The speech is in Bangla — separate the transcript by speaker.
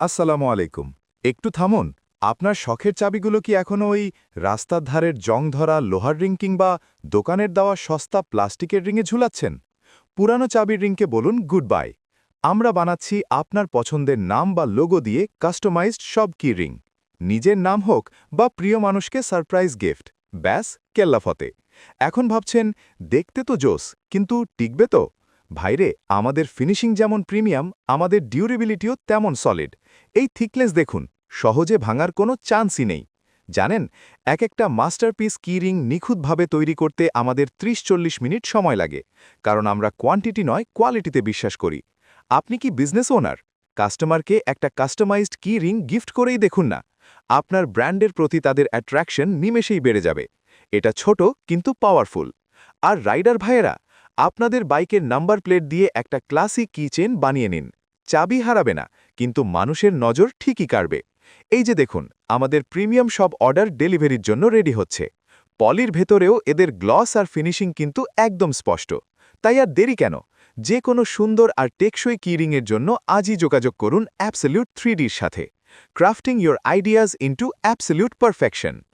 Speaker 1: আসসালামু আলাইকুম। একটু থামুন। আপনার শখের চাবিগুলো কি এখনও ওই রাস্তার ধারের জং-ধরা লোহার রিং কিংবা দোকানের দেওয়া সস্তা প্লাস্টিকের রিংয়ে ঝুলাচ্ছেন? পুরানো চাবির রিংকে বলুন গুড বাই। আমরা বানাচ্ছি আপনার পছন্দের নাম বা লোগো দিয়ে কাস্টমাইজড সব কি রিং। নিজের নাম হোক বা প্রিয় মানুষকে সারপ্রাইজ গিফট। ব্যাস, কেল্লাফতে। এখন ভাবছেন, দেখতে তো জোস, কিন্তু টিকবে তো? ভাইরে, আমাদের ফিনিশিং যেমন প্রিমিয়াম, আমাদের ডিউরেবিলিটিও তেমন সলিড। এই থিকনেস দেখুন, সহজে ভাঙার কোনো চান্সই নেই। জানেন, একটা মাস্টারপিস কি রিং নিখুঁতভাবে তৈরি করতে আমাদের ৩০-৪০ মিনিট সময় লাগে, কারণ আমরা কোয়ান্টিটি নয় কোয়ালিটিতে বিশ্বাস করি। আপনি কি বিজনেস ওনার? কাস্টমারকে একটা কাস্টমাইজড কি রিং গিফট করেই দেখুন না। আপনার ব্র্যান্ডের প্রতি তাদের অ্যাট্রাকশন নিমেষেই বেড়ে যাবে। এটা ছোট কিন্তু পাওয়ারফুল। আর রাইডার ভাইয়েরা, আপনাদের বাইকের নাম্বার প্লেট দিয়ে একটা ক্লাসিক কিচেন বানিয়ে নিন। চাবি হারাবে না, কিন্তু মানুষের নজর ঠিকই কাড়বে। এই যে দেখুন, আমাদের প্রিমিয়াম সব অর্ডার ডেলিভারির জন্য রেডি হচ্ছে। পলির ভেতরেও এদের গ্লস আর ফিনিশিং কিন্তু একদম স্পষ্ট। তাই আর দেরি কেন? যে কোনো সুন্দর আর টেকসই কিরিংয়ের জন্য আজই যোগাযোগ করুন অ্যাবসলিউট 3Dর সাথে। Crafting your ideas into absolute perfection.